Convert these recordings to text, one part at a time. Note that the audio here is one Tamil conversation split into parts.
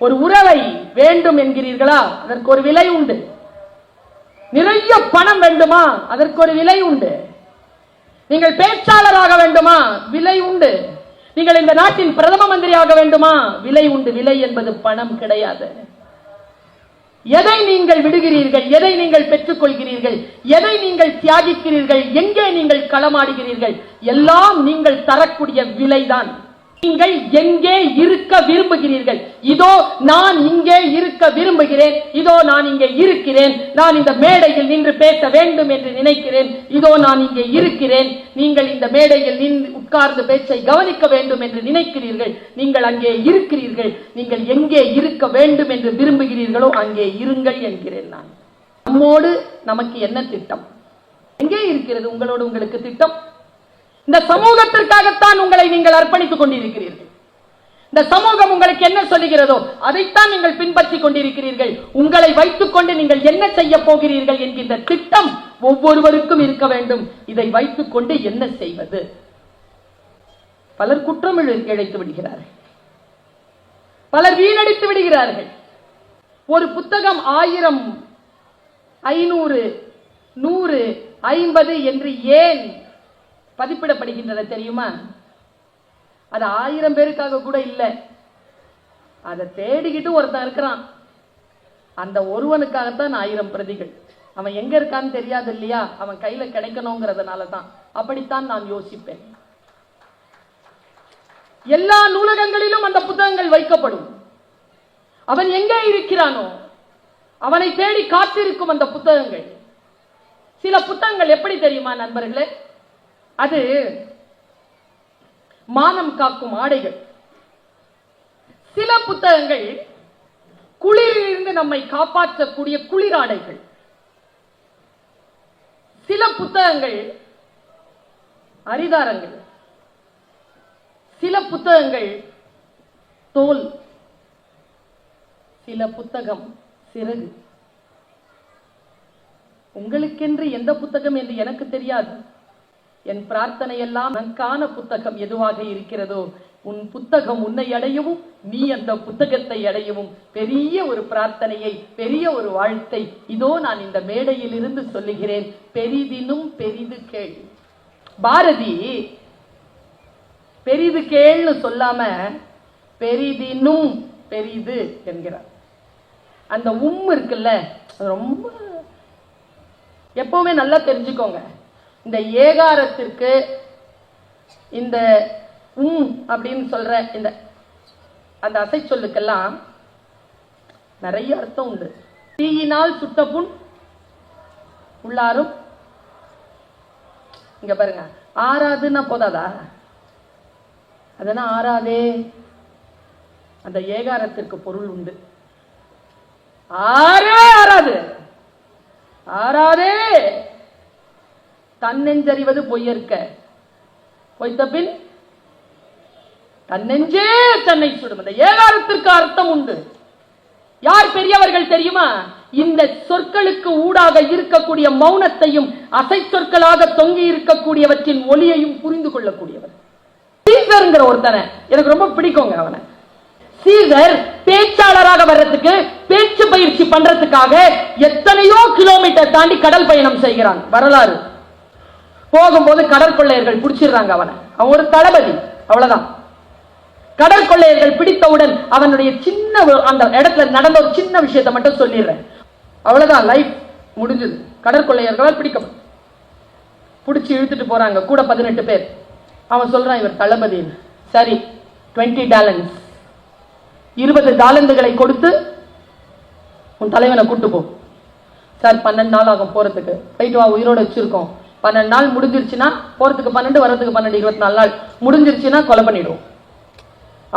ஒரு உறவை வேண்டும் என்கிறீர்களா? அதற்கு ஒரு விலை உண்டு. நிறைய பணம் வேண்டுமா? அதற்கு ஒரு விலை உண்டு. நீங்கள் பேச்சாளராக வேண்டுமா? விலை உண்டு. நீங்கள் இந்த நாட்டின் பிரதம மந்திரியாக வேண்டுமா? விலை உண்டு. விலை என்பது பணம் கிடையாது. எதை நீங்கள் விடுகிறீர்கள்? எதை நீங்கள் பெற்றுக் கொள்கிறீர்கள்? எதை நீங்கள் தியாகிக்கிறீர்கள்? எங்கே நீங்கள் களமாடுகிறீர்கள்? எல்லாம் நீங்கள் தரக்கூடிய விலைதான். நீங்கள் எங்கே இருக்க விரும்புகிறீர்கள்? இதோ நான் இங்கே இருக்க விரும்புகிறேன், இதோ நான் இங்கே இருக்கிறேன், நான் இந்த மேடையில் நின்று பேச வேண்டும் என்று நினைக்கிறேன், இதோ நான் இங்கே இருக்கிறேன். நீங்கள் இந்த மேடையில் நின்று உட்கார்ந்து பேச்சை கவனிக்க வேண்டும் என்று நினைக்கிறீர்கள், நீங்கள் அங்கே இருக்கிறீர்கள். நீங்கள் எங்கே இருக்க வேண்டும் என்று விரும்புகிறீர்களோ அங்கே இருங்கள் என்கிறேன் நான். நம்மோடு நமக்கு என்ன திட்டம்? எங்கே இருக்கிறது உங்களோடு உங்களுக்கு திட்டம்? இந்த சமூகத்திற்காகத்தான் உங்களை நீங்கள் அர்ப்பணித்துக் கொண்டிருக்கிறீர்கள். இந்த சமூகம் உங்களுக்கு என்ன சொல்லுகிறதோ அதைத்தான் நீங்கள் பின்பற்றிக் கொண்டிருக்கிறீர்கள். உங்களை வைத்துக் கொண்டு நீங்கள் என்ன செய்ய போகிறீர்கள் என்கின்ற திட்டம் ஒவ்வொருவருக்கும் இருக்க வேண்டும். இதை வைத்துக் கொண்டு என்ன செய்வது? பலர் குற்றம் இழைத்து விடுகிறார்கள், பலர் வீணடித்து விடுகிறார்கள். ஒரு புத்தகம் 1000, 500, 100, 50 என்று ஏன் பதிப்பிடப்படுகின்றன தெரியுமா? அது 1000 பேருக்காக கூட இல்லை. அதை தேடிக்கிட்டு ஒருத்தன் இருக்கிறான், அந்த ஒருவனுக்காகத்தான் 1000 பிரதிகள். அவன் எங்க இருக்கான்னு தெரியாது இல்லையா? அவன் கையில கிடைக்கணுங்கிறதுனால தான். அப்படித்தான் நான் யோசிப்பேன். எல்லா நூலகங்களிலும் அந்த புத்தகங்கள் வைக்கப்படும். அவன் எங்கே இருக்கிறானோ அவனை தேடி காத்திருக்கும் அந்த புத்தகங்கள். சில புத்தகங்கள் எப்படி தெரியுமா நண்பர்களே? அது மானம் காக்கும் ஆடைகள். சில புத்தகங்கள் குளிரிலிருந்து நம்மை காப்பாற்றக்கூடிய குளிராடைகள். சில புத்தகங்கள் அரிதாரங்கள். சில புத்தகங்கள் தோல். சில புத்தகம் சிறகு. உங்களுக்கென்று எந்த புத்தகம் என்று எனக்கு தெரியாது. என் பிரார்த்தனை எல்லாம் நன்கான புத்தகம் எதுவாக இருக்கிறதோ உன் புத்தகம் உன்னை அடையவும் நீ அந்த புத்தகத்தை அடையவும் பெரிய ஒரு பிரார்த்தனையை, பெரிய ஒரு வாழ்த்தை இதோ நான் இந்த மேடையில் இருந்து சொல்லுகிறேன். பெரிதினும் பெரிது கேள். பாரதி பெரிது கேள்னு சொல்லாம பெரிதினும் பெரிது என்கிறார். அந்த இருக்குல்ல, ரொம்ப எப்பவுமே நல்லா தெரிஞ்சுக்கோங்க. இந்த ஏகாரத்திற்கு இந்த அப்படின்னு சொல்ற இந்த அந்த அசை சொல்லுக்கெல்லாம் நிறைய அர்த்தம் உண்டு. தீயினால் சுட்ட புண் உள்ளாரும். இங்க பாருங்க, ஆறாதுன்னா போதாதா? அதெல்லாம் ஆறாதே. அந்த ஏகாரத்திற்கு பொருள் உண்டு. ஆறாது, ஆறாதே. தன்னெஞ்சறிவது பொய்யற்க, பொய்த்த பின் தன்னெஞ்சே தன்னை சுடும். இந்த ஏகாரத்திற்கு அர்த்தம் உண்டு. யார் பெரியவர்கள் தெரியுமா? இந்த சொற்களுக்கு ஊடாக இருக்கக்கூடிய மௌனத்தையும் அசை சொற்களாக தொங்கி இருக்கக்கூடியவற்றின் ஒளியையும் புரிந்து கொள்ளக்கூடியவர். சீசர்ங்கிற ஒருத்தனை எனக்கு ரொம்ப பிடிக்குங்க. அவனை சீசர் பேச்சாளராக வர்றதுக்கு, பேச்சு பயிற்சி பண்றதுக்காக எத்தனையோ கிலோமீட்டர் தாண்டி கடல் பயணம் செய்கிறான். வரலாறு. போகும்போது கடற்கொள்ளையர்கள் பிடிச்சிடுறாங்க அவனை. அவன் ஒரு தளபதி, அவ்வளவுதான். கடற்கொள்ளையர்கள் பிடித்தவுடன் அவனுடைய சின்ன அந்த இடத்துல நடந்த ஒரு சின்ன விஷயத்தை மட்டும் சொல்லிடுறேன், அவ்வளவுதான். லைஃப் முடிஞ்சது. கடற்கொள்ளையர்களால் பிடிக்கப்படும். பிடிச்சி இழுத்துட்டு போறாங்க, கூட 18 பேர். அவன் சொல்றான், இவர் தளபதி. சரி, 20 டாலன்ஸ், 20 டாலந்துகளை கொடுத்து உன் தலைவனை கூட்டு போ. சார் 12 நாள் ஆகும் போறதுக்கு. போயிட்டு வா, உயிரோட வச்சிருக்கோம். 12 நாள் முடிஞ்சிருச்சுன்னா போறதுக்கு 12, வரதுக்கு 12, 24 நாள் முடிஞ்சிருச்சுன்னா கொலை பண்ணிடுவோம்.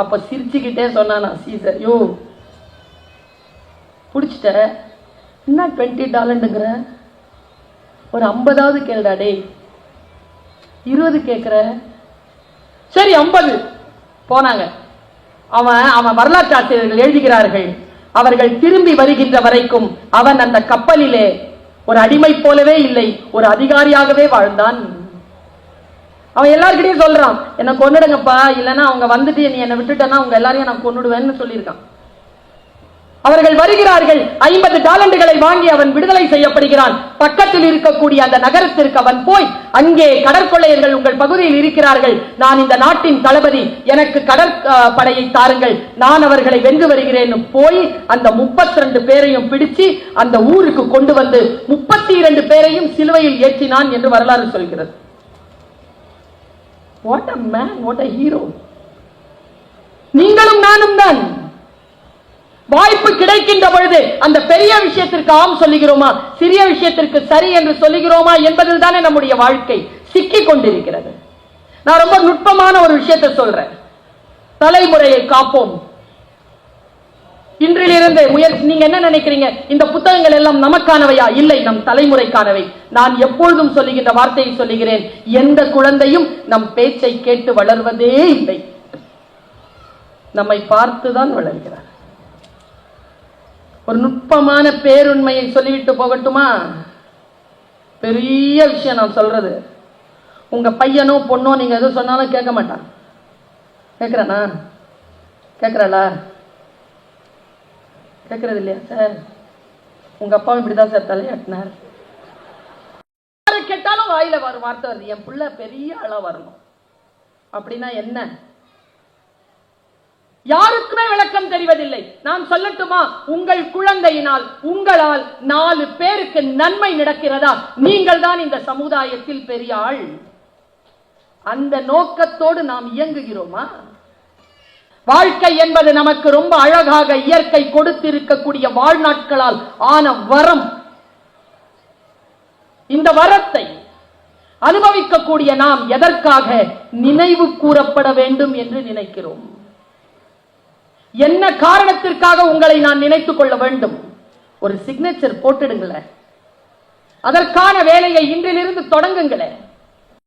அப்ப சிரிச்சுக்கிட்டே சொன்னானா சீசர், யோ பிடிச்சிட்ட, என்ன 20 டாலண்டுங்கிற, ஒரு 50வது கேளுடா டே, 20 கேட்கிற, சரி 50. போனாங்க. அவன் வரலாற்று ஆசிரியர்கள் எழுதுகிறார்கள், அவர்கள் திரும்பி வருகின்ற வரைக்கும் அவன் அந்த கப்பலிலே ஒரு அடிமை போலவே இல்லை, ஒரு அதிகாரியாகவே வாழ்ந்தான். அவன் எல்லார்கிட்டையும் சொல்றான், என்ன கொன்னுடுங்கப்பா, இல்லைன்னா அவங்க வந்துட்டு நீ என்னை விட்டுட்டேன்னா அவங்க எல்லாரையும் நான் கொன்னுடுவேன்னு சொல்லியிருக்கான். அவர்கள் வருகிறார்கள். 50 டாலண்டுகளை வாங்கி அவன் விடுதலை செய்யப்படுகிறான். பக்கத்தில் இருக்கக்கூடிய அந்த நகரத்திற்கு அவன் போய், அங்கே கடற்கொள்ளையர்கள் உங்கள் பகுதியில் இருக்கிறார்கள், நான் இந்த நாட்டின் தளபதி, எனக்கு கடற்படையை தாருங்கள், நான் அவர்களை வென்று வருகிறேன். போய் அந்த 32 பேரையும் பிடிச்சு அந்த ஊருக்கு கொண்டு வந்து 32 பேரையும் சிலுவையில் ஏற்றினான் என்று வரலாறு சொல்கிறது. What a man, what a hero. நீங்களும் நானும் தான் வாய்ப்பு கிடைக்கின்ற பொழுது அந்த பெரிய விஷயத்திற்கு ஆம் சொல்லுகிறோமா, சிறிய விஷயத்திற்கு சரி என்று சொல்லுகிறோமா என்பதில் தானே நம்முடைய வாழ்க்கை சிக்கிக் கொண்டிருக்கிறது. நான் ரொம்ப நுட்பமான ஒரு விஷயத்தை சொல்றேன். தலைமுறையை காப்போம். இன்றிலிருந்து முயற்சி. நீங்க என்ன நினைக்கிறீங்க? இந்த புத்தகங்கள் எல்லாம் நமக்கானவையா? இல்லை, நம் தலைமுறைக்கானவை. நான் எப்பொழுதும் சொல்லுகின்ற வார்த்தையை சொல்லுகிறேன், எந்த குழந்தையும் நம் பேச்சை கேட்டு வளர்வதே இல்லை, நம்மை பார்த்துதான் வளர்கிறார். ஒரு நுட்பமான பேருண்மையை சொல்லிவிட்டு போகட்டுமா? பெரிய விஷயம் நான் சொல்றது. உங்க பையனோ பொண்ணோ நீங்க எது சொன்னாலும் கேட்க மாட்டான். கேட்கிறானா? கேட்கிறாளா? கேட்கறது இல்லையா சார்? உங்க அப்பாவும் இப்படிதான் சார் தலையாட்டினார். யாரை கேட்டாலும் வாயில வரும் வார்த்தை வருது, என் புள்ள பெரிய ஆளா வரணும். அப்படின்னா என்ன? யாருக்குமே விளக்கம் தெரிவதில்லை. நான் சொல்லட்டுமா? உங்கள் குழந்தையினால் உங்களால் 4 பேருக்கு நன்மை நடக்கிறதா, நீங்கள் தான் இந்த சமுதாயத்தில் பெரிய ஆள். அந்த நோக்கத்தோடு நாம் இயங்குகிறோமா? வாழ்க்கை என்பது நமக்கு ரொம்ப அழகாக இயற்கை கொடுத்திருக்கக்கூடிய வாழ்நாட்களால் ஆன வரம். இந்த வரத்தை அனுபவிக்கக்கூடிய நாம் எதற்காக நினைவு கூறப்பட வேண்டும் என்று நினைக்கிறோம்? என்ன காரணத்திற்காக உங்களை நான் நினைத்துக் கொள்ள வேண்டும்? ஒரு சிக்னேச்சர் போட்டுடுங்களேன். அதற்கான வேலையை இன்றிலிருந்து தொடங்குங்களேன்.